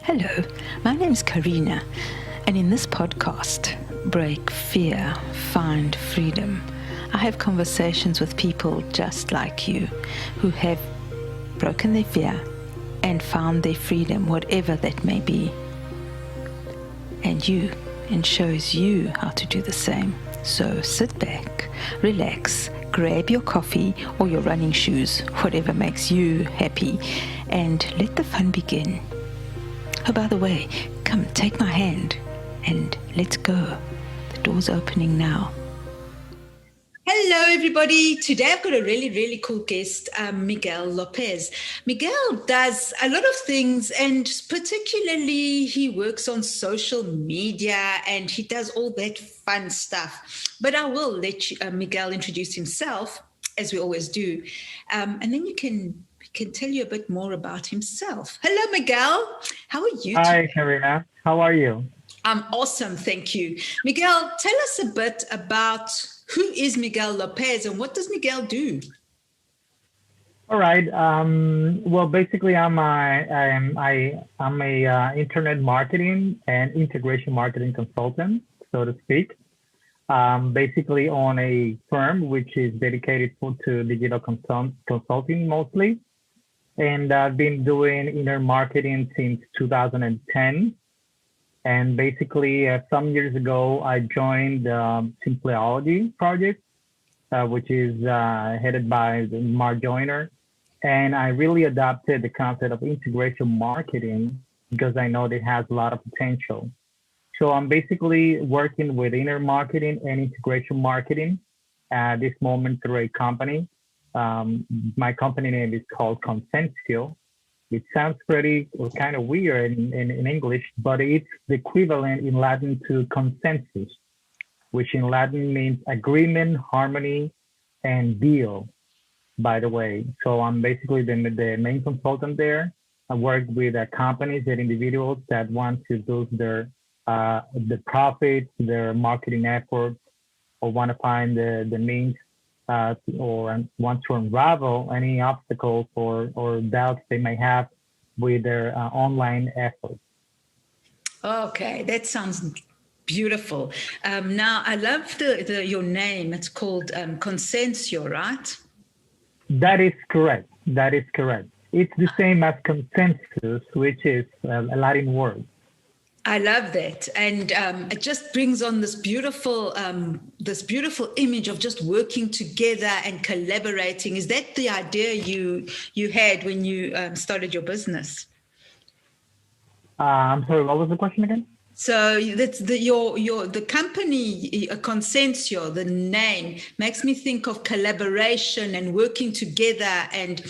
Hello, my name is Carina, and in this podcast, Break Fear, Find Freedom, I have conversations with people just like you who have broken their fear and found their freedom, whatever that may be. And shows you how to do the same. So sit back, relax, grab your coffee or your running shoes, whatever makes you happy, and let the fun begin. Oh, by the way, come take my hand and let's go. The door's opening now. Hello, everybody. Today I've got a really cool guest, Miguel Lopez. Miguel does a lot of things, and particularly he works on social media and he does all that fun stuff. But I will let Miguel introduce himself, as we always do, and then he can tell you a bit more about himself. Hello, Miguel. How are you? Hi, Carina. How are you? I'm awesome, thank you. Miguel, tell us a bit about who is Miguel Lopez and what does Miguel do? All right. Well, basically, I'm a internet marketing and integration marketing consultant, so to speak. Basically, on a firm which is dedicated to digital consulting mostly, and I've been doing internet marketing since 2010. And basically, some years ago, I joined the Simpleology project, which is headed by Mark Joyner. And I really adopted the concept of integration marketing because I know it has a lot of potential. So I'm basically working with inner marketing and integration marketing at this moment through a company. My company name is called Consensio. It sounds pretty or kind of weird in English, but it's the equivalent in Latin to consensus, which in Latin means agreement, harmony, and deal, by the way. So I'm basically the main consultant there. I work with companies and individuals that want to boost their the profits, their marketing efforts, or want to find the means or want to unravel any obstacles or doubts they may have with their online efforts. Okay, that sounds beautiful. Now, I love your name. It's called Consensio, right? That is correct. That is correct. It's the same as consensus, which is a Latin word. I love that, and it just brings on this beautiful image of just working together and collaborating. Is that the idea you had when you started your business? I'm sorry, what was the question again? So that's the company Consensio, the name makes me think of collaboration and working together and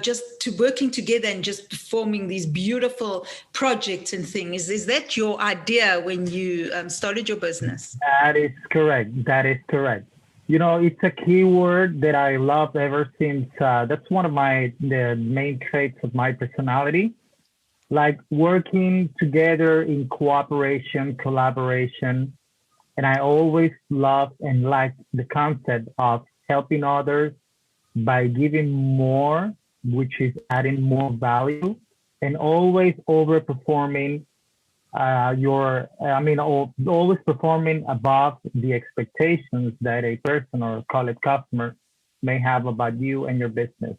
just to working together and just performing these beautiful projects and things. Is that your idea when you started your business? That is correct. That is correct. It's a keyword that I love ever since. That's one of the main traits of my personality, like working together in cooperation, collaboration. And I always love and like the concept of helping others by giving more, which is adding more value, and always overperforming always performing above the expectations that a person or call it customer may have about you and your business.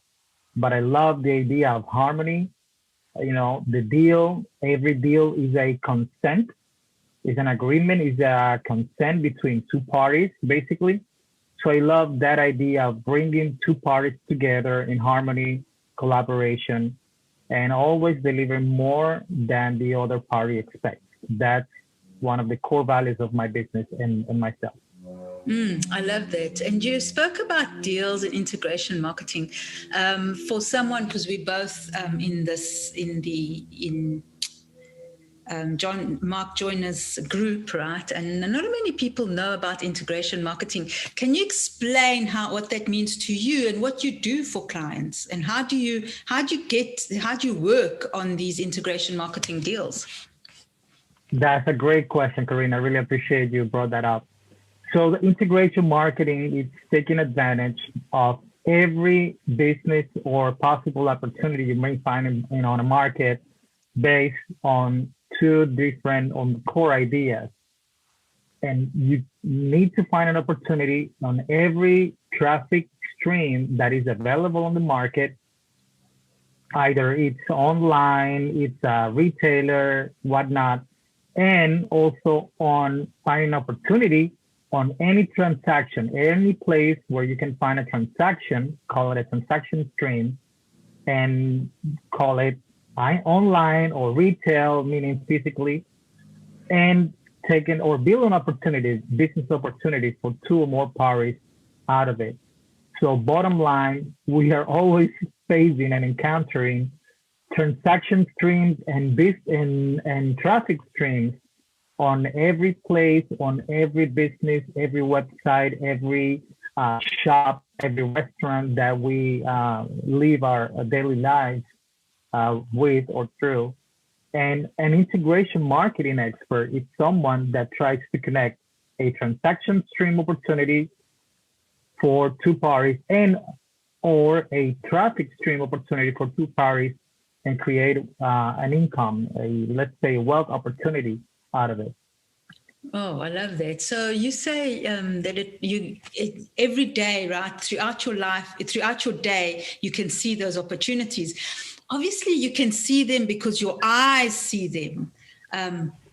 But I love the idea of harmony. The deal, every deal is a consent, is an agreement, is a consent between two parties, basically. So I love that idea of bringing two parties together in harmony, collaboration, and always deliver more than the other party expects. That's one of the core values of my business and myself. I love that. And you spoke about deals and integration marketing. For someone, because we both in Mark Joyner's group, right? And not many people know about integration marketing. Can you explain what that means to you and what you do for clients, and how do you work on these integration marketing deals? That's a great question, Carina. I really appreciate you brought that up. So the integration marketing is taking advantage of every business or possible opportunity you may find on a market based on two different on core ideas. And you need to find an opportunity on every traffic stream that is available on the market. Either it's online, it's a retailer, whatnot, and also on finding opportunity on any transaction, any place where you can find a transaction, call it a transaction stream, and call it online or retail, meaning physically, and taking or building opportunities, business opportunities for two or more parties out of it. So bottom line, we are always facing and encountering transaction streams and traffic streams on every place, on every business, every website, every shop, every restaurant that we live our daily lives with or through. And an integration marketing expert is someone that tries to connect a transaction stream opportunity for two parties and or a traffic stream opportunity for two parties and create an income, let's say a wealth opportunity out of it. Oh, I love that. So you say that every day, right, throughout your life, throughout your day, you can see those opportunities. Obviously, you can see them because your eyes see them.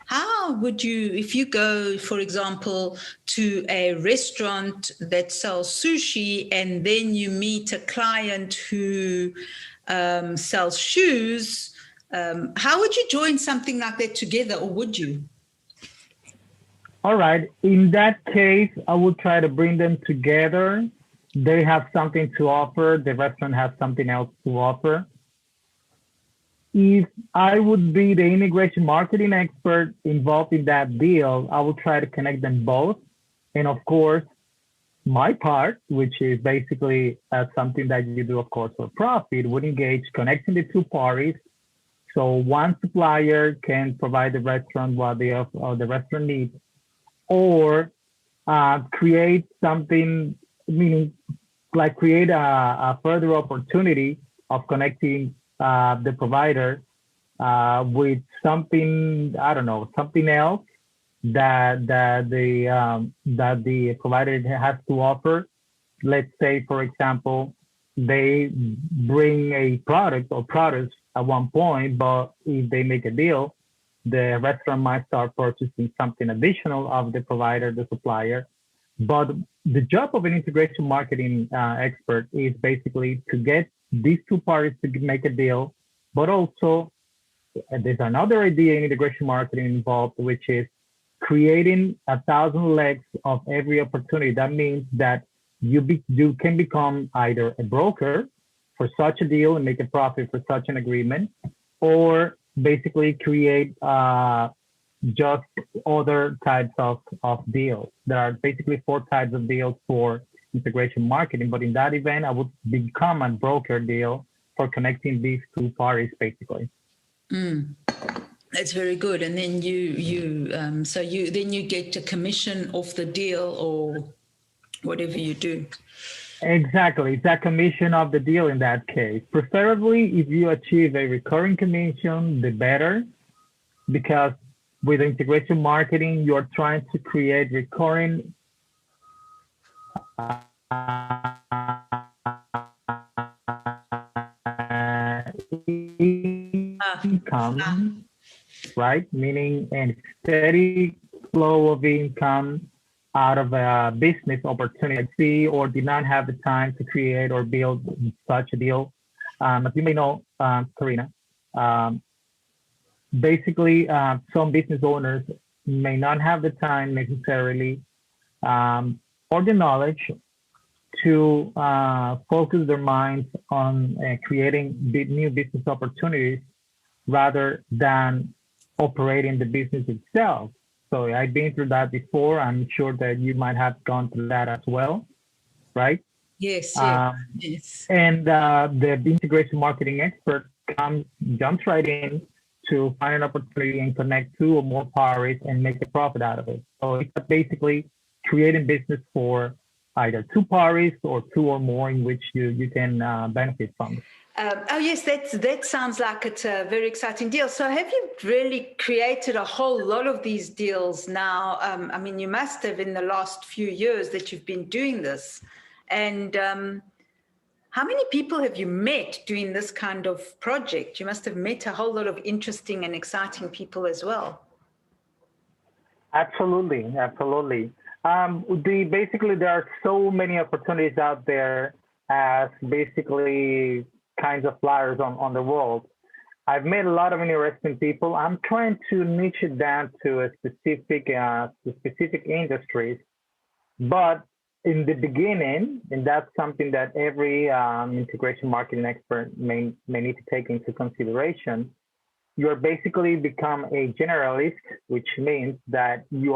How would you, if you go, for example, to a restaurant that sells sushi and then you meet a client who sells shoes, how would you join something like that together, or would you? All right. In that case, I would try to bring them together. They have something to offer. The restaurant has something else to offer. If I would be the integration marketing expert involved in that deal, I would try to connect them both. And of course, my part, which is basically something that you do, of course, for profit, would engage connecting the two parties. So one supplier can provide the restaurant what the restaurant needs, or create something, meaning like create a further opportunity of connecting the provider with something, I don't know, something else that the provider has to offer. Let's say, for example, they bring a product or products at one point, but if they make a deal, the restaurant might start purchasing something additional of the provider, the supplier. But the job of an integration marketing expert is basically to get these two parties to make a deal, but also there's another idea in integration marketing involved, which is creating 1,000 legs of every opportunity. That means that you can become either a broker for such a deal and make a profit for such an agreement, or basically create just other types of deals. There are basically 4 types of deals for integration marketing, but in that event, I would become a broker deal for connecting these two parties, basically. That's very good. And then you get a commission off the deal or whatever you do. Exactly. It's a commission of the deal in that case. Preferably, if you achieve a recurring commission, the better, because with integration marketing, you're trying to create recurring income, right? Meaning a steady flow of income out of a business opportunity, or did not have the time to create or build such a deal. As you may know, Carina, basically some business owners may not have the time necessarily or the knowledge to focus their minds on creating new business opportunities rather than operating the business itself. So I've been through that before. I'm sure that you might have gone through that as well, right? Yes. Yes. And the integration marketing expert jumps right in to find an opportunity and connect 2 or more parties and make a profit out of it. So it's basically creating business for either 2 parties or 2 or more in which you can benefit from. Oh yes, that sounds like it's a very exciting deal. So have you really created a whole lot of these deals now? I mean, you must have in the last few years that you've been doing this. And how many people have you met doing this kind of project? You must have met a whole lot of interesting and exciting people as well. Absolutely, absolutely. Basically there are so many opportunities out there as basically kinds of flyers on the world. I've met a lot of interesting people. I'm trying to niche it down to a specific industries, but in the beginning, and that's something that every integration marketing expert may need to take into consideration. You're basically become a generalist, which means that you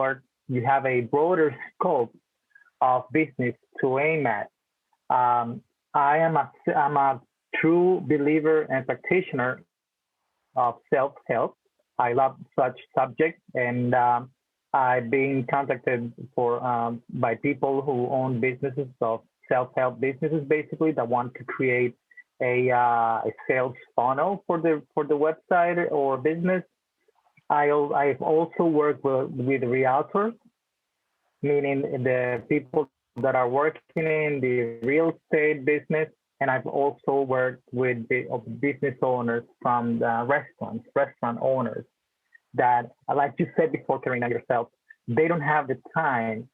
have a broader scope of business to aim at. Um, I'm a true believer and practitioner of self-help. I love such subjects, and I've been contacted for by people who own businesses of self-help businesses, basically that want to create a sales funnel for the website or business. I've also worked with realtors, meaning the people that are working in the real estate business. And I've also worked with the business owners from the restaurant owners that, like you said before, Carina, yourself, they don't have the time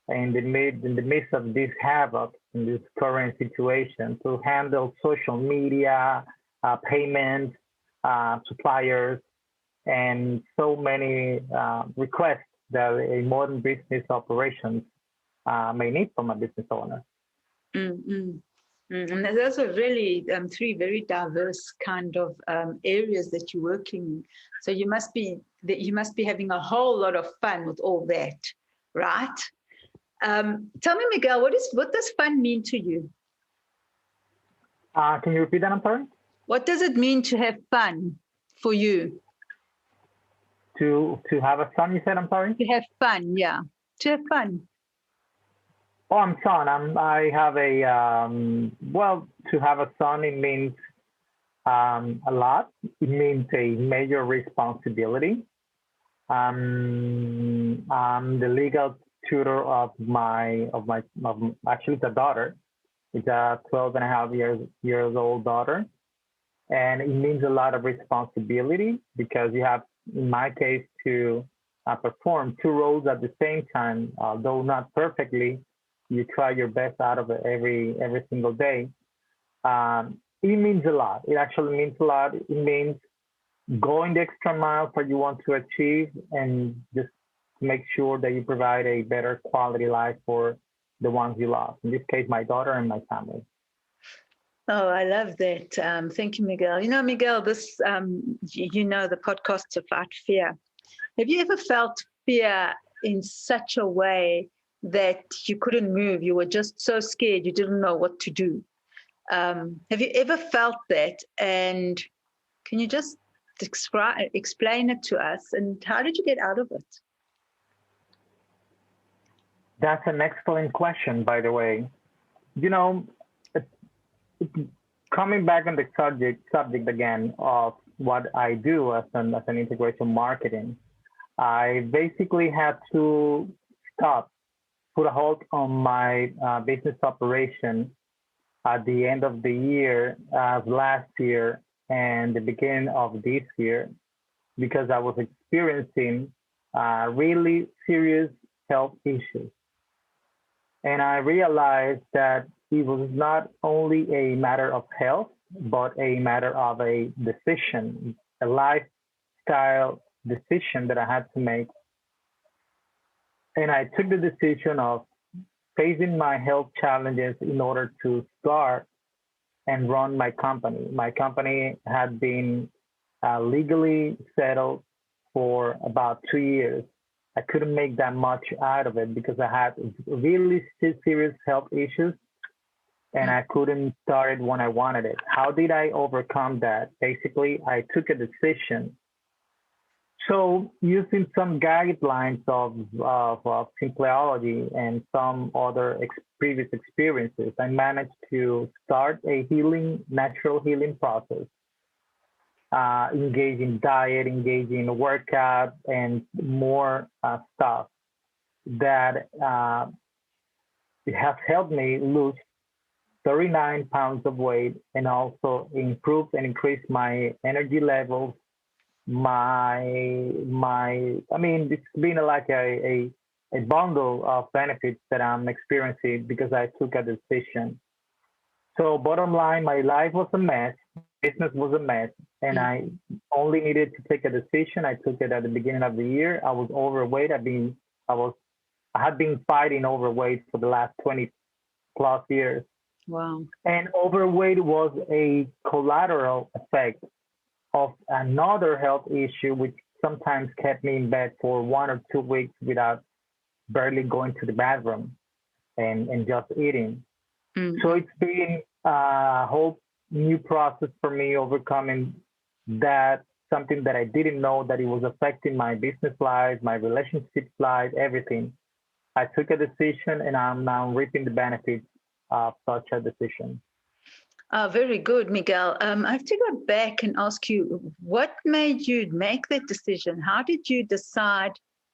in the midst of this havoc in this current situation to handle social media, payments, suppliers, and so many requests that a modern business operations may need from a business owner. Mm-hmm. And those are really three very diverse kind of areas that you're working in. So you must be having a whole lot of fun with all that, right? Tell me, Miguel, what does fun mean to you? Can you repeat that? I'm sorry. What does it mean to have fun for you? To have a son, you said. I'm sorry. To have fun, yeah. To have fun. Oh, I'm son. I have a well. To have a son, it means a lot. It means a major responsibility. I'm the legal tutor of actually the daughter. It's a 12 and a half years old daughter, and it means a lot of responsibility because you have, in my case, to perform two roles at the same time, though not perfectly. You try your best out of it every single day. It means a lot. It actually means a lot. It means going the extra mile for you want to achieve, and just make sure that you provide a better quality life for the ones you love. In this case, my daughter and my family. Oh, I love that. Thank you, Miguel. You know, Miguel, this, the podcast's about fear. Have you ever felt fear in such a way that you couldn't move? You were just so scared, you didn't know what to do. Have you ever felt that? And can you just explain it to us? And how did you get out of it? That's an excellent question, by the way. You know, coming back on the subject again of what I do as an integration marketing, I basically had to put a halt on my business operation at the end of the year, last year, and the beginning of this year, because I was experiencing really serious health issues. And I realized that it was not only a matter of health, but a matter of a decision, a lifestyle decision that I had to make. And I took the decision of facing my health challenges in order to start and run my company. My company had been legally settled for about 2 years. I couldn't make that much out of it because I had really serious health issues and I couldn't start it when I wanted it. How did I overcome that? Basically, I took a decision So using some guidelines of sympleology and some other previous experiences, I managed to start a natural healing process, engage in diet, engage in workout, and more stuff that it has helped me lose 39 pounds of weight and also improve and increase my energy levels. I mean, it's been like a bundle of benefits that I'm experiencing because I took a decision. So bottom line, my life was a mess, business was a mess, and I only needed to take a decision. I took it at the beginning of the year. I was overweight. I was I had been fighting overweight for the last 20 plus years. Wow. And overweight was a collateral effect of another health issue, which sometimes kept me in bed for 1 or 2 weeks without barely going to the bathroom and just eating. So it's been a whole new process for me overcoming that, something that I didn't know that it was affecting my business life, my relationship life, everything. I took a decision and I'm now reaping the benefits of such a decision. Very good, Miguel. I have to go back and ask you, what made you make that decision? How did you decide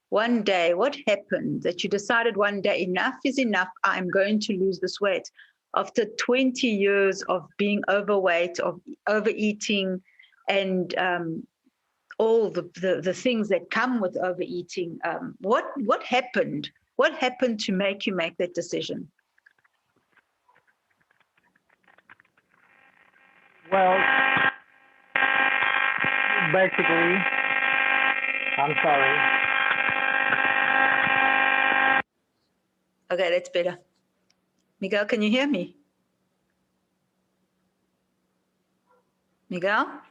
one day? What happened that you decided one day, enough is enough, I'm going to lose this weight? After 20 years of being overweight, of overeating, and all the things that come with overeating, what happened? What happened to make you make that decision? Well, basically, I'm sorry. Okay, that's better. Miguel, can you hear me? Miguel?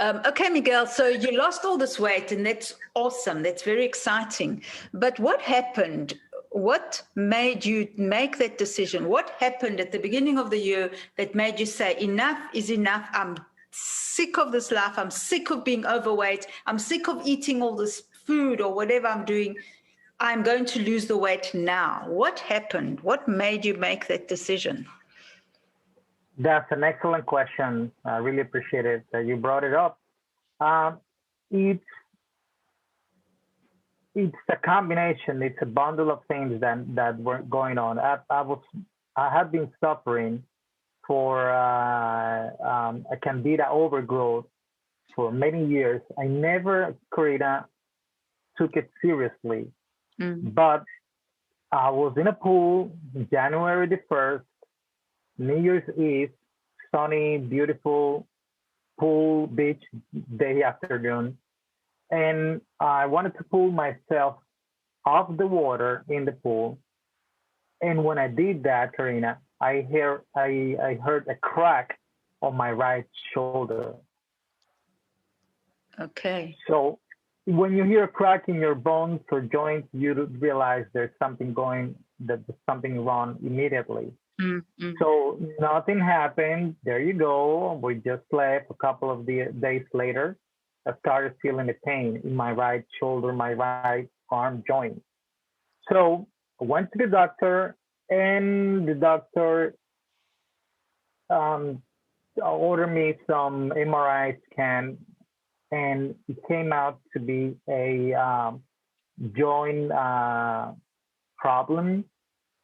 Okay, Miguel, so you lost all this weight, and that's awesome. That's very exciting. But what happened? What made you make that decision? What happened at the beginning of the year that made you say, enough is enough? I'm sick of this life. I'm sick of being overweight. I'm sick of eating all this food or whatever I'm doing. I'm going to lose the weight now. What happened? What made you make that decision? That's an excellent question. I really appreciate it that you brought it up. Um, it's it's a combination. It's a bundle of things that were going on. I had been suffering for a candida overgrowth for many years. I never, Carina, took it seriously, but I was in a pool January the 1st, New Year's Eve, sunny, beautiful pool beach day afternoon. And I wanted to pull myself off the water in the pool. And when I did that, Carina, I heard a crack on my right shoulder. Okay. So when you hear a crack in your bones or joints, you realize that there's something wrong immediately. So nothing happened. There you go. We just left. A couple of days later, I started feeling the pain in my right shoulder, my right arm joint. So I went to the doctor, and the doctor um, ordered me some MRI scan, and it came out to be a joint problem.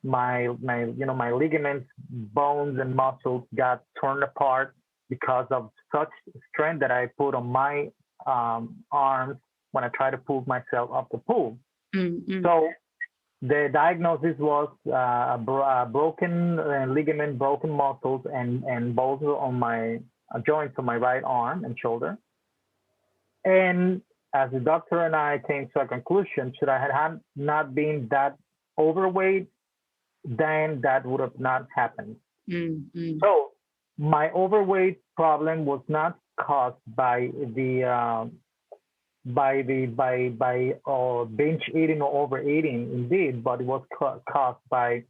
My ligaments, bones, and muscles got torn apart because of such strain that I put on my arms when I tried to pull myself up the pool. So the diagnosis was a broken ligament, broken muscles, and bones on my joints on my right arm and shoulder. And as the doctor and I came to a conclusion, should I had not been that overweight, then that would have not happened. So my overweight problem was not caused by the binge eating or overeating, indeed, but it was caused by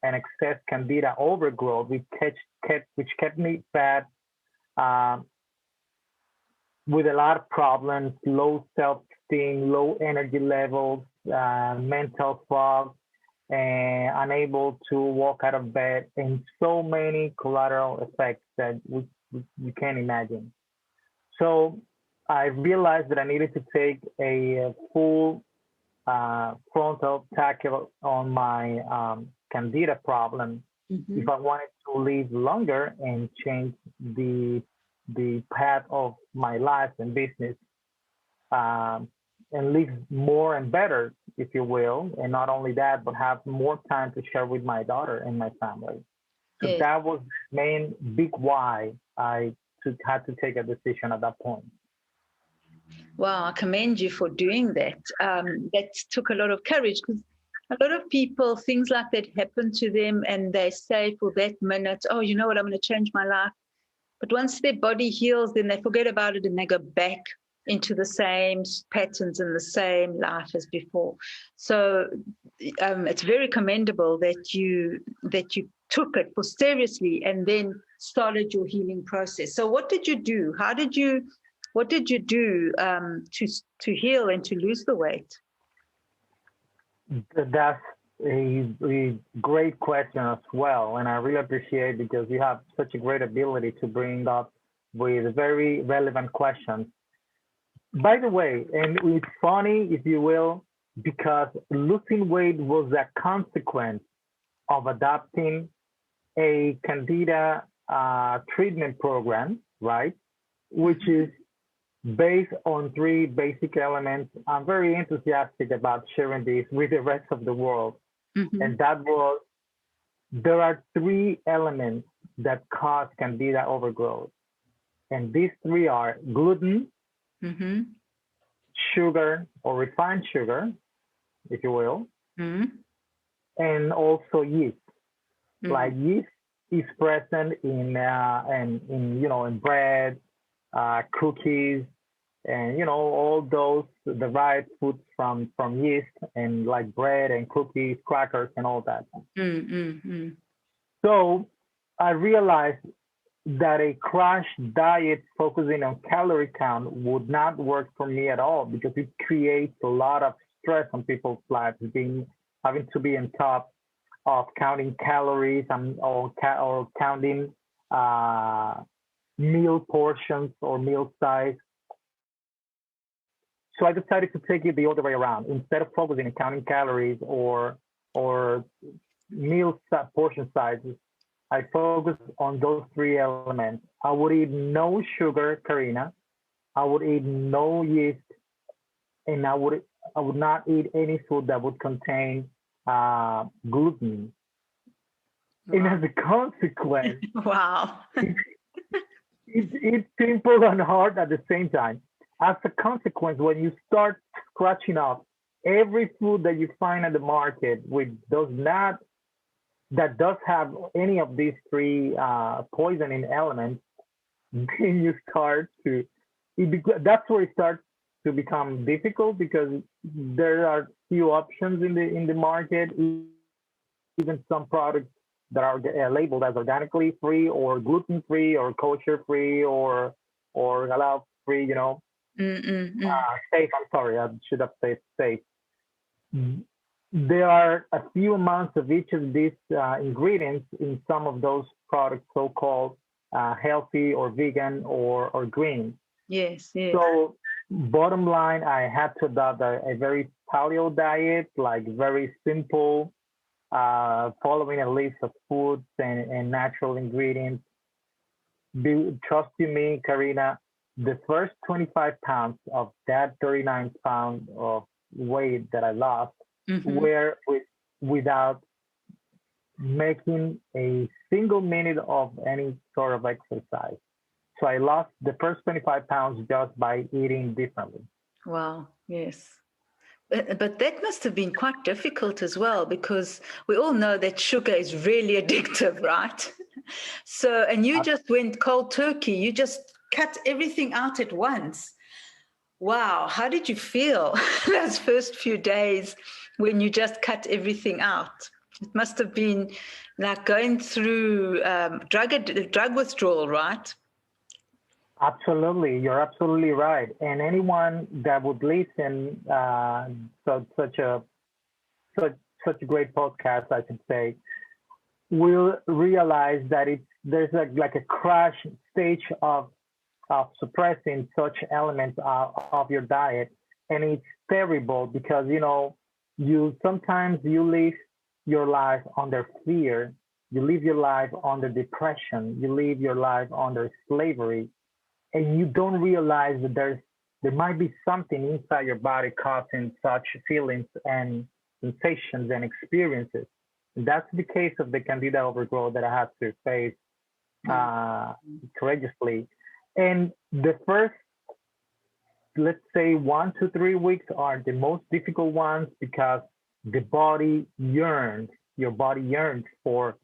an excess candida overgrowth, which kept me fat, with a lot of problems, low self-esteem, low energy levels, mental fog, and unable to walk out of bed, and so many collateral effects that you can't imagine. So I realized that I needed to take a full frontal tackle on my candida problem if I wanted to live longer and change the path of my life and business, and live more and better, if you will. And not only that, but have more time to share with my daughter and my family. So Yes. that was the main big why I had to take a decision at that point. Wow, I commend you for doing that. That took a lot of courage, because a lot of people, things like that happen to them and they say for that minute, oh, you know what, I'm going to change my life. But once their body heals, then they forget about it and they go back into the same patterns and the same life as before. So it's very commendable that you took it for seriously and then started your healing process. So what did you do? What did you do to heal and to lose the weight? That's a great question as well, and I really appreciate, because you have such a great ability to bring up with very relevant questions. By the way, and it's funny, if you will, because losing weight was a consequence of adopting a candida treatment program, right? Which is based on 3 basic elements. I'm very enthusiastic about sharing this with the rest of the world. And that was, there are 3 elements that cause candida overgrowth. And these 3 are gluten, sugar or refined sugar, if you will, and also yeast. Like yeast is present in bread, cookies, and all those derived foods from yeast, and like bread and cookies, crackers, and all that. So I realized that a crash diet focusing on calorie count would not work for me at all, because it creates a lot of stress on people's lives, having to be on top of counting calories or counting meal portions or meal size. So I decided to take it the other way around. Instead of focusing on counting calories or meal portion sizes, I focused on those 3 elements. I would eat no sugar, Carina. I would eat no yeast, and I would not eat any food that would contain gluten. Wow. And as a consequence, wow, it's simple and hard at the same time. As a consequence, when you start scratching off every food that you find at the market that does have any of these 3 poisoning elements, then you start to, that's where it starts to become difficult, because there are few options in the market, even some products that are labeled as organically free or gluten free or kosher free or halal free, safe. I'm sorry, I should have said safe. There are a few amounts of each of these ingredients in some of those products, so-called healthy or vegan or green. Yes. So bottom line, I had to adopt a very paleo diet, like very simple, following a list of foods and natural ingredients. Trust you me, Carina, the first 25 pounds of that 39 pounds of weight that I lost were without making a single minute of any sort of exercise. So I lost the first 25 pounds just by eating differently. Wow, yes. But that must have been quite difficult as well, because we all know that sugar is really addictive, right? So, and you just went cold turkey. You just cut everything out at once. Wow. How did you feel those first few days when you just cut everything out? It must have been like going through drug withdrawal, right? Absolutely, you're absolutely right. And anyone that would listen, such a such such a great podcast, I should say, will realize that there's like a crash stage of suppressing such elements of your diet, and it's terrible because you sometimes you live your life under fear, you live your life under depression, you live your life under slavery, and you don't realize that there might be something inside your body causing such feelings and sensations and experiences. And that's the case of the candida overgrowth that I had to face courageously. And the first, let's say, 1 to 3 weeks are the most difficult ones because the body yearns, your body yearns for,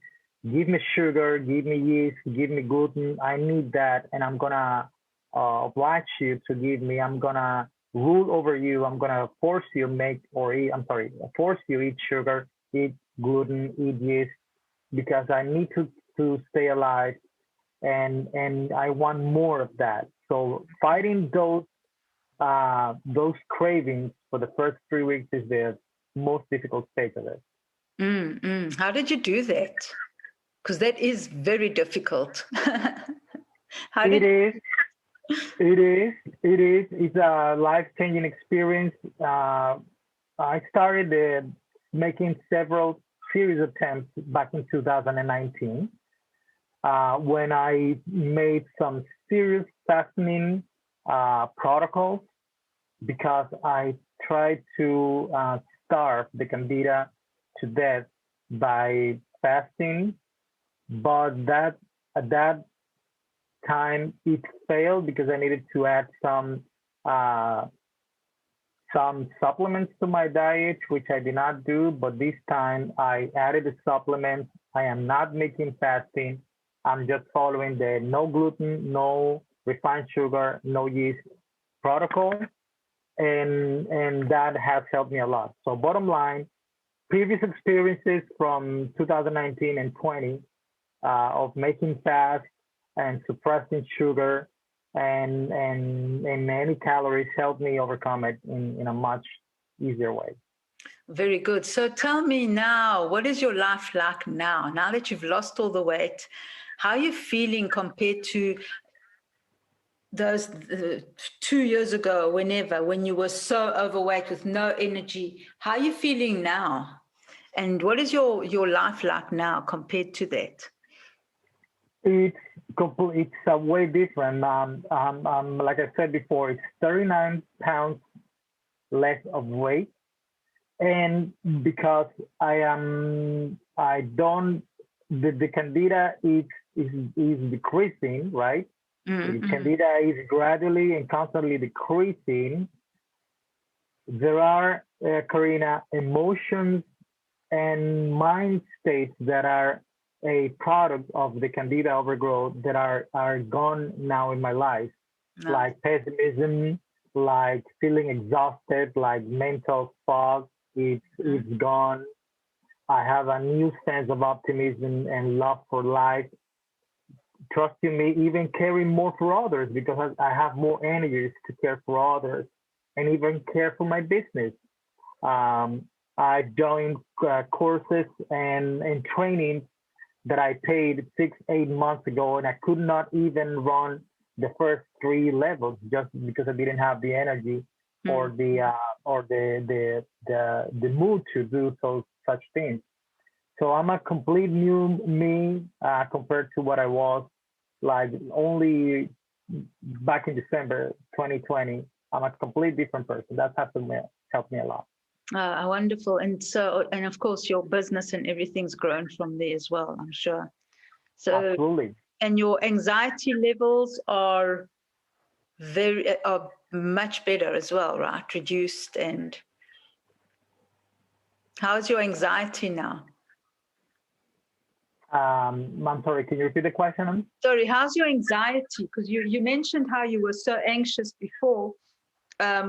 give me sugar, give me yeast, give me gluten. I need that, and I'm gonna oblige you to give me. I'm gonna rule over you. I'm gonna force you make or eat. I'm sorry, force you eat sugar, eat gluten, eat yeast, because I need to stay alive, and I want more of that. So fighting those cravings for the first 3 weeks is the most difficult stage of it. How did you do that? Because that is very difficult. It is. It's a life-changing experience. I started making several serious attempts back in 2019 when I made some serious fasting protocols because I tried to starve the candida to death by fasting, but at that time it failed because I needed to add some supplements to my diet, which I did not do. But this time I added the supplements. I am not making fasting. I'm just following the no gluten, no refined sugar, no yeast protocol, and that has helped me a lot. So bottom line, previous experiences from 2019 and 20 of making fast and suppressing sugar and any calories helped me overcome it in a much easier way. Very good. So tell me now, what is your life like now? Now that you've lost all the weight, how are you feeling compared to those 2 years ago, when you were so overweight with no energy? How are you feeling now? And what is your life like now compared to that? It's way different. Like I said before, it's 39 pounds less of weight, and because the candida is decreasing, right? The candida is gradually and constantly decreasing. There are, Carina, emotions and mind states that are a product of the candida overgrowth that are gone now in my life, like pessimism, like feeling exhausted, like mental fog. It's gone. I have a new sense of optimism and love for life. Trusting me, even caring more for others because I have more energy to care for others and even care for my business. I joined courses and training that I paid 6-8 months ago, and I could not even run the first 3 levels just because I didn't have the energy or the mood to do such things. So I'm a complete new me compared to what I was like only back in December 2020. I'm a complete different person. That's helped me a lot. Wonderful. And so, and of course, your business and everything's grown from there as well, I'm sure. So, absolutely. And your anxiety levels are much better as well, right? Reduced. And how's your anxiety now? I'm sorry, can you repeat the question? Sorry, how's your anxiety? Because you mentioned how you were so anxious before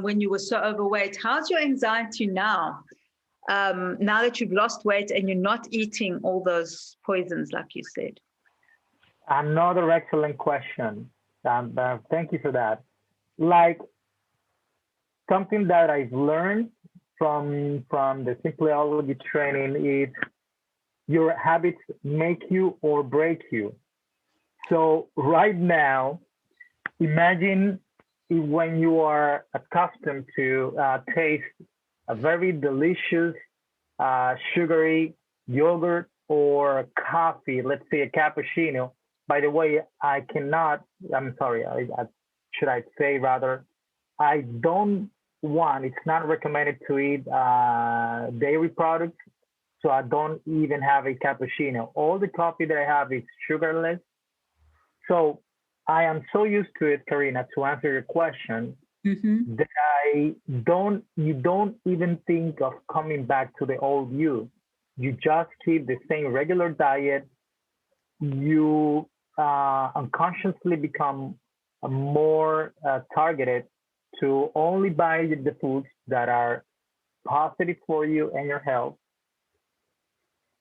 when you were so overweight. How's your anxiety now? now that you've lost weight and you're not eating all those poisons, like you said? Another excellent question. Thank you for that. Like something that I've learned from the Simpleology training is your habits make you or break you. So right now, imagine when you are accustomed to taste a very delicious sugary yogurt or coffee, let's say a cappuccino. By the way, I'm sorry, should I say rather, I don't want, it's not recommended to eat dairy products. So I don't even have a cappuccino. All the coffee that I have is sugarless. So I am so used to it, Carina, to answer your question, that you don't even think of coming back to the old you. You just keep the same regular diet. You unconsciously become more targeted to only buy the foods that are positive for you and your health,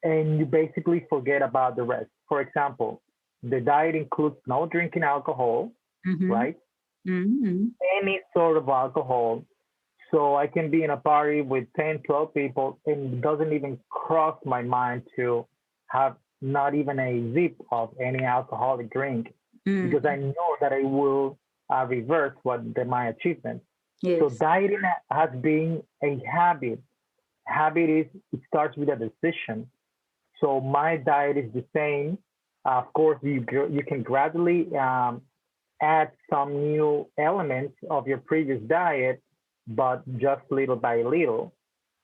and you basically forget about the rest. For example, the diet includes no drinking alcohol, right? Any sort of alcohol. So I can be in a party with 10, 12 people, and it doesn't even cross my mind to have not even a sip of any alcoholic drink, because I know that I will reverse my achievement. Yes. So dieting has been a habit. Habit is, it starts with a decision. So my diet is the same. Of course, you can gradually add some new elements of your previous diet, but just little by little,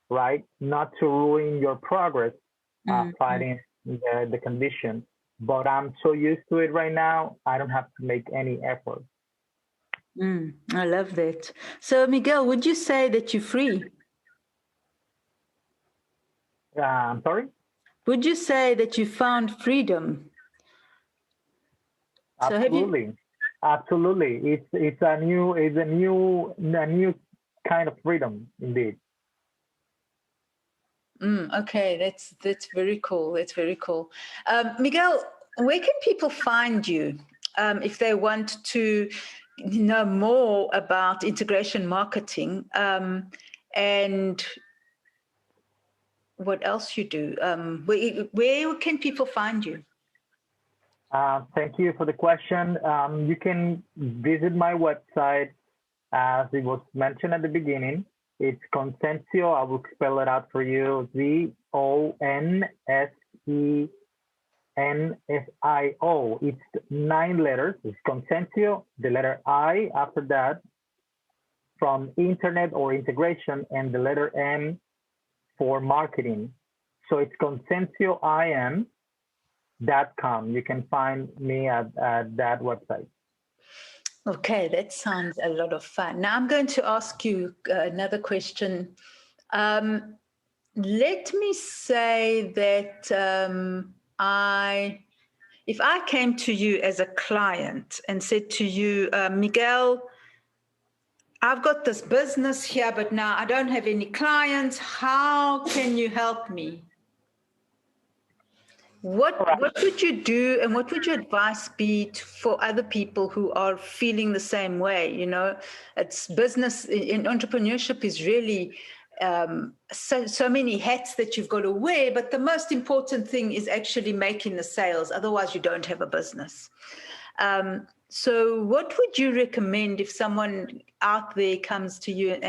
right? Not to ruin your progress fighting the condition. But I'm so used to it right now, I don't have to make any effort. I love that. So, Miguel, would you say that you're free? I'm sorry? Would you say that you found freedom? Absolutely. Absolutely. It's a new kind of freedom indeed. Okay, that's very cool. That's very cool. Miguel, where can people find you if they want to know more about integration marketing and what else you do? Where can people find you? Thank you for the question. You can visit my website, as it was mentioned at the beginning. It's Consensio. I will spell it out for you. Zonsesio. It's 9 letters. It's Consensio, the letter I after that, from internet or integration, and the letter M for marketing. So it's ConsensioIM.com. You can find me at that website. Okay, that sounds a lot of fun. Now I'm going to ask you another question. Let me say that if I came to you as a client and said to you, Miguel, I've got this business here, but now I don't have any clients. How can you help me? What would you do, and what would your advice be for other people who are feeling the same way? You know, it's business in entrepreneurship is really so many hats that you've got to wear, but the most important thing is actually making the sales. Otherwise, you don't have a business. So what would you recommend if someone out there comes to you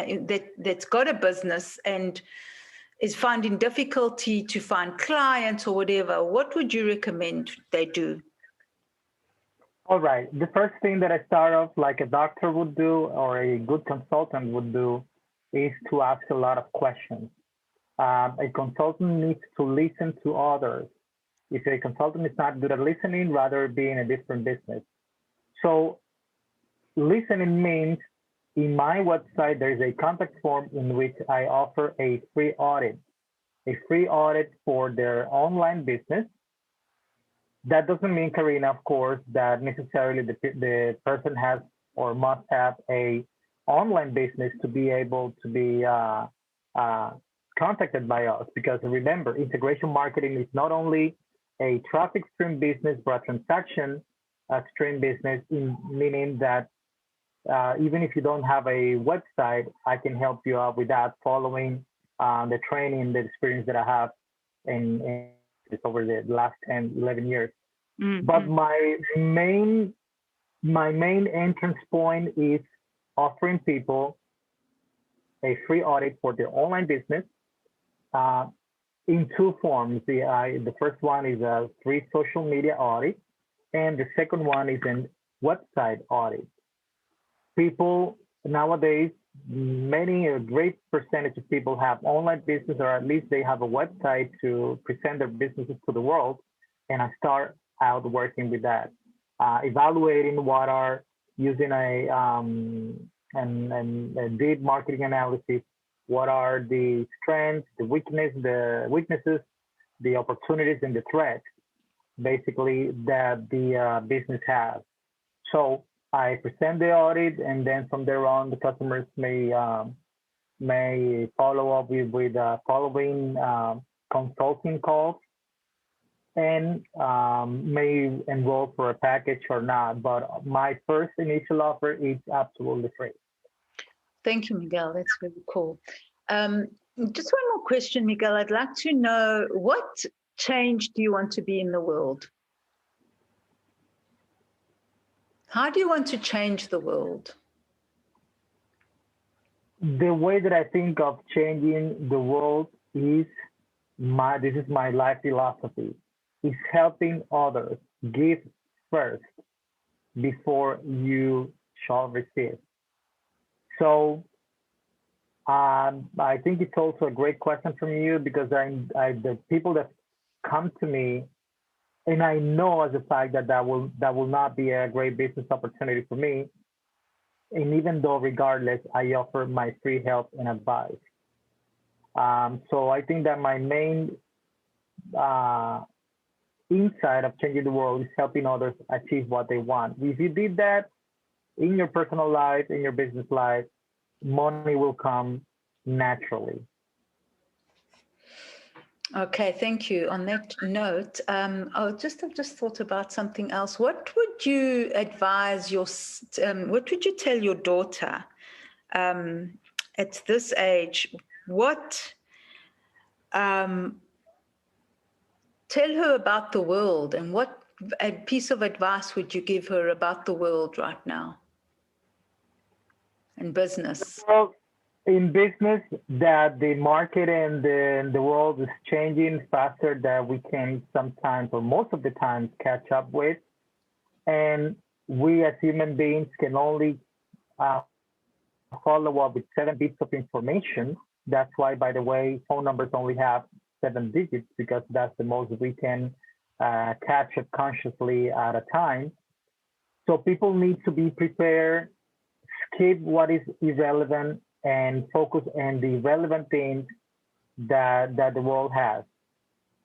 that's got a business and is finding difficulty to find clients or whatever? What would you recommend they do? All right. The first thing that I start off like a doctor would do or a good consultant would do is to ask a lot of questions. A consultant needs to listen to others. If a consultant is not good at listening, rather be in a different business. So listening means in my website, there is a contact form in which I offer a free audit for their online business. That doesn't mean, Carina, of course, that necessarily the person has or must have a online business to be able to be contacted by us because remember, integration marketing is not only a traffic stream business, but a transaction stream business, meaning that even if you don't have a website, I can help you out with that following the training, the experience that I have in over the last 10, 11 years. Mm-hmm. But my main entrance point is offering people a free audit for their online business uh, in two forms. The first one is a free social media audit, and the second one is a website audit. People nowadays, a great percentage of people have online business, or at least they have a website to present their businesses to the world. And I start out working with that, evaluating what are using a deep marketing analysis. What are the strengths, the weaknesses, the opportunities, and the threats, basically that the business has. So I present the audit, and then from there on, the customers may follow up with following consulting calls and may enroll for a package or not. But my first initial offer is absolutely free. Thank you, Miguel. That's really cool. Um, just one more question, Miguel. I'd like to know, what change do you want to be in the world? How do you want to change the world? The way that I think of changing the world is this is my life philosophy, is helping others. Give first before you shall receive. So I think it's also a great question from you because the people that come to me, and I know as a fact that that will not be a great business opportunity for me. And even though, regardless, I offer my free help and advice. So I think that my main uh, insight of changing the world is helping others achieve what they want. If you did that in your personal life, in your business life, money will come naturally. Okay, thank you. On that note, I've just thought about something else. What would you advise what would you tell your daughter at this age? What tell her about the world, and what a piece of advice would you give her about the world right now and business? Well, in business, that the market and the world is changing faster than we can sometimes, or most of the times, catch up with. And we as human beings can only uh, follow up with 7 bits of information. That's why, by the way, phone numbers only have 7 digits because that's the most we can catch up consciously at a time. So people need to be prepared, skip what is irrelevant, and focus on the relevant things that the world has.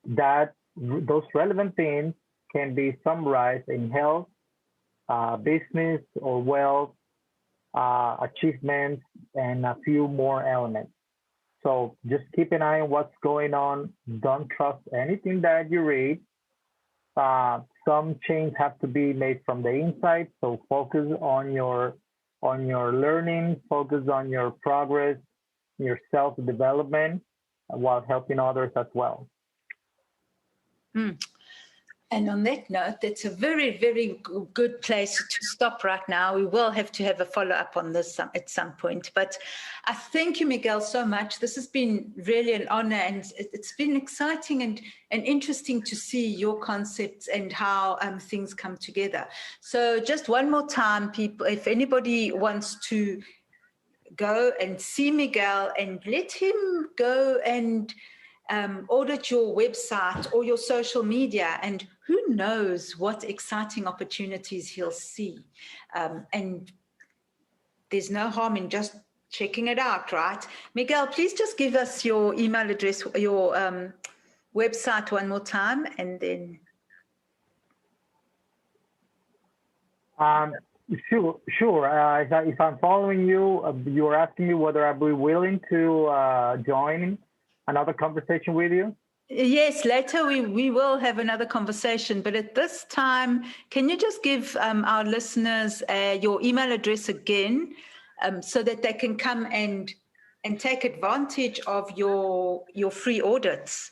That those relevant things can be summarized in health, business, or wealth, achievements, and a few more elements. So just keep an eye on what's going on. Don't trust anything that you read. Some change have to be made from the inside. So focus on your learning, focus on your progress, your self development, while helping others as well. Mm. And on that note, that's a very, very good place to stop right now. We will have to have a follow-up on this at some point. But I thank you, Miguel, so much. This has been really an honor, and it's been exciting and interesting to see your concepts and how things come together. So just one more time, people, if anybody wants to go and see Miguel, and let him go and audit your website or your social media, and who knows what exciting opportunities he'll see. And there's no harm in just checking it out, right? Miguel, please just give us your email address, your website one more time, and then. Sure. If I'm following you, you're asking me whether I'd be willing to join another conversation with you? Yes, later we will have another conversation. But at this time, can you just give our listeners your email address again, so that they can come and take advantage of your free audits,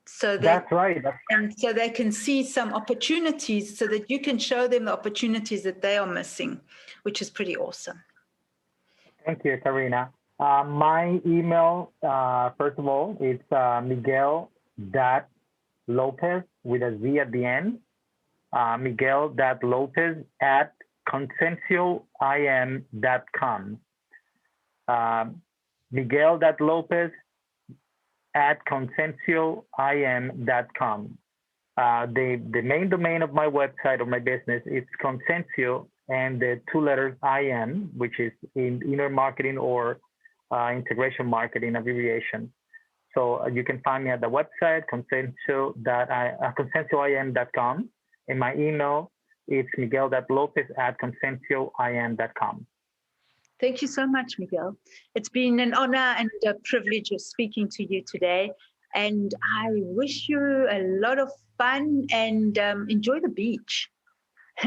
so that That's right. and so they can see some opportunities, so that you can show them the opportunities that they are missing, which is pretty awesome. Thank you, Carina. My email, first of all, it's Miguel.Lopez with a Z at the end. Miguel.Lopez at consensio.im.com. Miguel.Lopez at consensio.im.com. The main domain of my website or my business is Consensio and the two letters IM, which is in inner marketing or integration marketing abbreviation. So you can find me at the website, consensio.im.com. And my email is miguel.lopez at consensio.im.com. Thank you so much, Miguel. It's been an honor and a privilege of speaking to you today. And I wish you a lot of fun and enjoy the beach.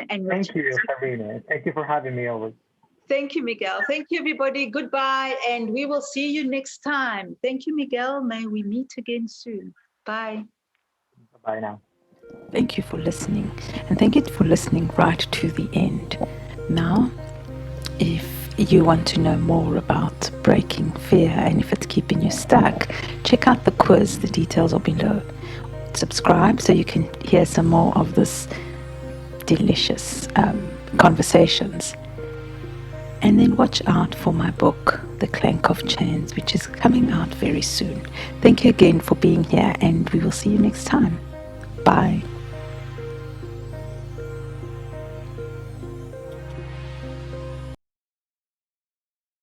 And Thank you, Carina. Thank you for having me over. Thank you, Miguel. Thank you, everybody. Goodbye. And we will see you next time. Thank you, Miguel. May we meet again soon. Bye. Bye now. Thank you for listening, and thank you for listening right to the end. Now, if you want to know more about breaking fear and if it's keeping you stuck, check out the quiz. The details are below. Subscribe so you can hear some more of this delicious conversations. And then watch out for my book, The Clank of Chains, which is coming out very soon. Thank you again for being here, and we will see you next time. Bye.